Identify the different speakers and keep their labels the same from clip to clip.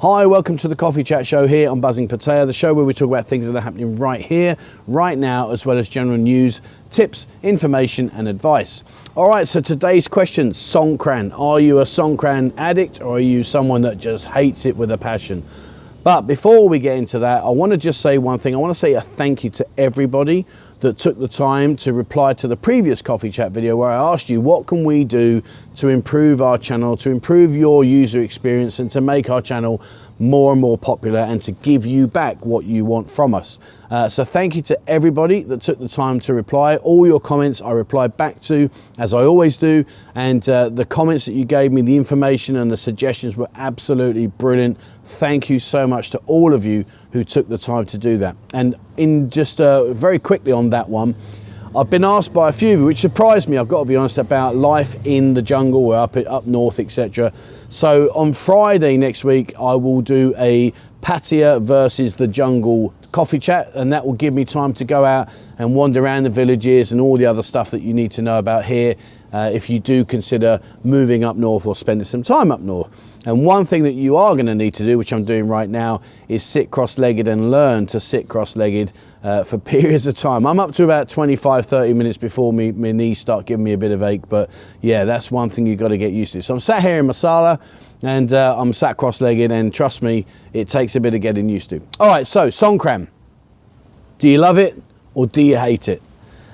Speaker 1: Hi, welcome to the Coffee Chat Show here on Buzzing Pattaya, the show where we talk about things that are happening right here, right now, as well as general news, tips, information and advice. All right, so today's question, Songkran. Are you a Songkran addict or are you someone that just hates it with a passion? But before we get into that, I want to just say one thing. I want to say a thank you to everybody that took the time to reply to the previous Coffee Chat video where I asked you, what can we do to improve our channel, to improve your user experience and to make our channel more and more popular and to give you back what you want from us. So thank you to everybody that took the time to reply. All your comments I replied back to, as I always do, and the comments that you gave me, the information and the suggestions were absolutely brilliant. Thank you so much to all of you who took the time to do that. And in just very quickly on that one, I've been asked by a few of you, which surprised me, I've got to be honest, about life in the jungle, or up north, etc. So on Friday next week, I will do a Pattaya versus the jungle coffee chat, and that will give me time to go out and wander around the villages and all the other stuff that you need to know about here if you do consider moving up north or spending some time up north. And one thing that you are going to need to do, which I'm doing right now, is sit cross-legged and learn to sit cross-legged for periods of time. I'm up to about 25-30 minutes before my knees start giving me a bit of ache, but yeah, that's one thing you've got to get used to. So I'm sat here in Masala and I'm sat cross-legged, and trust me, it takes a bit of getting used to. All right, so Songkran. Do you love it or do you hate it?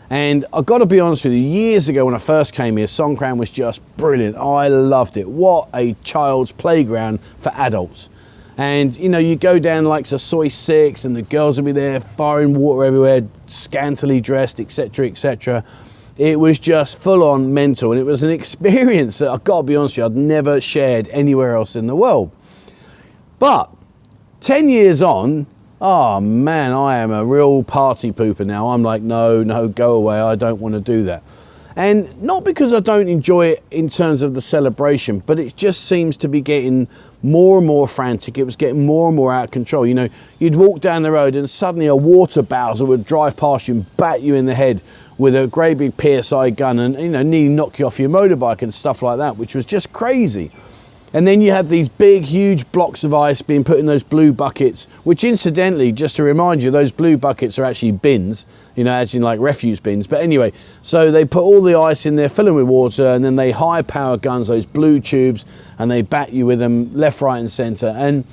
Speaker 1: And I've got to be honest with you, years ago when I first came here, Songkran was just brilliant. I loved it. What a child's playground for adults. And you know, you go down like to Soi 6 and the girls will be there firing water everywhere, scantily dressed, etc, etc. It was just full on mental, and it was an experience that I've got to be honest with you, I'd never shared anywhere else in the world. But 10 years on, oh man, I am a real party pooper now. I'm like, no, go away. I don't want to do that. And not because I don't enjoy it in terms of the celebration, but it just seems to be getting more and more frantic. It was getting more and more out of control. You know, you'd walk down the road and suddenly a water bowser would drive past you and bat you in the head with a great big PSI gun and, you know, nearly knock you off your motorbike and stuff like that, which was just crazy. And then you had these big, huge blocks of ice being put in those blue buckets, which incidentally, just to remind you, those blue buckets are actually bins, you know, as in like refuse bins. But anyway, so they put all the ice in there, fill them with water, and then they high power guns, those blue tubes, and they bat you with them left, right and center. And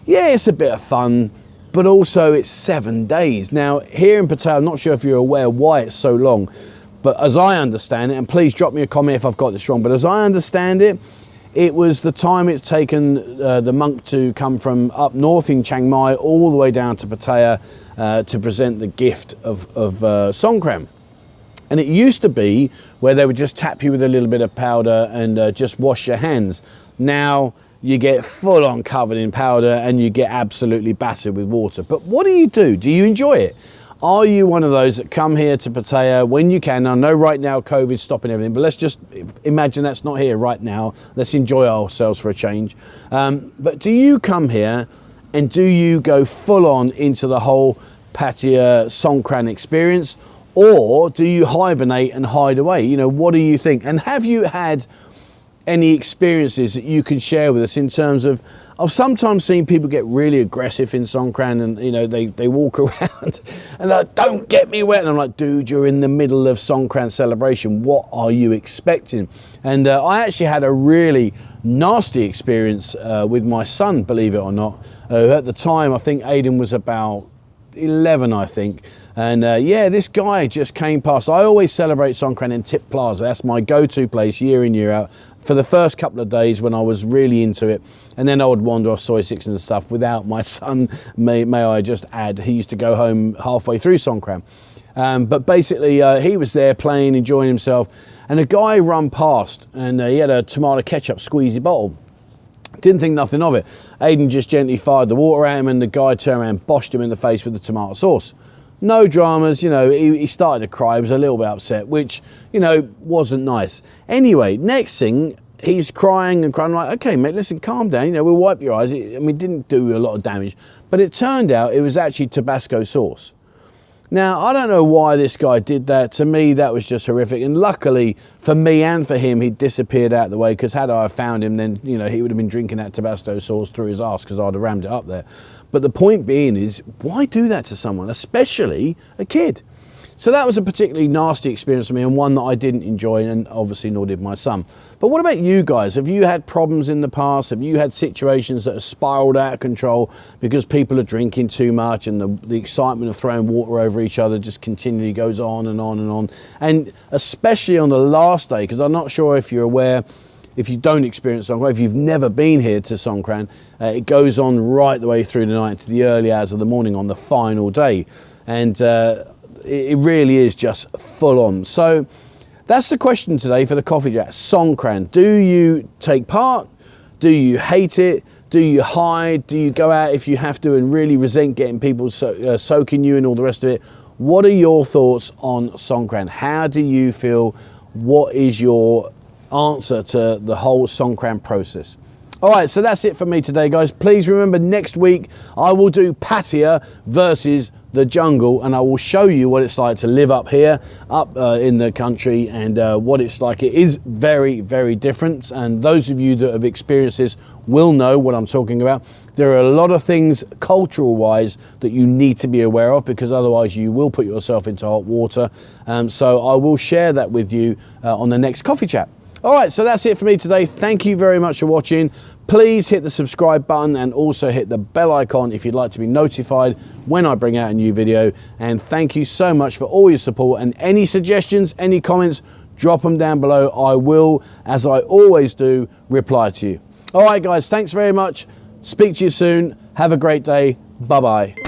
Speaker 1: yeah, it's a bit of fun, but also it's 7 days. Now, here in Pattaya, I'm not sure if you're aware why it's so long, but as I understand it, and please drop me a comment if I've got this wrong, but as I understand it, it was the time it's taken the monk to come from up north in Chiang Mai all the way down to Pattaya to present the gift of Songkran. And it used to be where they would just tap you with a little bit of powder and just wash your hands. Now you get full on covered in powder and you get absolutely battered with water. But what do you do? Do you enjoy it? Are you one of those that come here to Pattaya when you can? I know right now COVID's stopping everything, but let's just imagine that's not here right now. Let's enjoy ourselves for a change. But do you come here and do you go full on into the whole Pattaya Songkran experience, or do you hibernate and hide away? You know, what do you think? And have you had any experiences that you can share with us in terms of, I've sometimes seen people get really aggressive in Songkran and, you know, they walk around and they're like, don't get me wet. And I'm like, dude, you're in the middle of Songkran celebration. What are you expecting? And I actually had a really nasty experience with my son, believe it or not. At the time, I think Aiden was about 11, I think. And yeah, this guy just came past. I always celebrate Songkran in Tip Plaza. That's my go-to place year in, year out, for the first couple of days when I was really into it. And then I would wander off Soi 6 and stuff without my son, may I just add. He used to go home halfway through Songkran. But basically, he was there playing, enjoying himself. And a guy run past and he had a tomato ketchup squeezy bottle. Didn't think nothing of it. Aiden just gently fired the water at him and the guy turned around and boshed him in the face with the tomato sauce. No dramas, you know, he started to cry, he was a little bit upset, which, you know, wasn't nice. Anyway, next thing, he's crying and crying, like, okay, mate, listen, calm down, you know, we'll wipe your eyes. I mean, it didn't do a lot of damage, but it turned out it was actually Tabasco sauce. Now, I don't know why this guy did that. To me, that was just horrific. And luckily for me and for him, he disappeared out of the way, because had I found him, then, you know, he would have been drinking that Tabasco sauce through his arse, because I'd have rammed it up there. But the point being is, why do that to someone, especially a kid? So that was a particularly nasty experience for me, and one that I didn't enjoy, and obviously nor did my son. But what about you guys? Have you had problems in the past? Have you had situations that have spiraled out of control because people are drinking too much, and the excitement of throwing water over each other just continually goes on and on and on? And especially on the last day, because I'm not sure if you're aware, if you don't experience Songkran, if you've never been here to Songkran, it goes on right the way through the night to the early hours of the morning on the final day. And it really is just full on. So that's the question today for the coffee chat. Songkran. Do you take part? Do you hate it? Do you hide? Do you go out if you have to and really resent getting people soaking you and all the rest of it? What are your thoughts on Songkran? How do you feel? What is your answer to the whole Songkran process? All right, so that's it for me today, guys. Please remember, next week I will do Pattaya versus the jungle, and I will show you what it's like to live up here, up in the country, and what it's like. It is very, very different, and those of you that have experienced this will know what I'm talking about. There are a lot of things cultural-wise that you need to be aware of, because otherwise you will put yourself into hot water. So I will share that with you on the next coffee chat. All right, so that's it for me today. Thank you very much for watching. Please hit the subscribe button and also hit the bell icon if you'd like to be notified when I bring out a new video. And thank you so much for all your support, and any suggestions, any comments, drop them down below. I will, as I always do, reply to you. All right, guys, thanks very much. Speak to you soon. Have a great day. Bye-bye.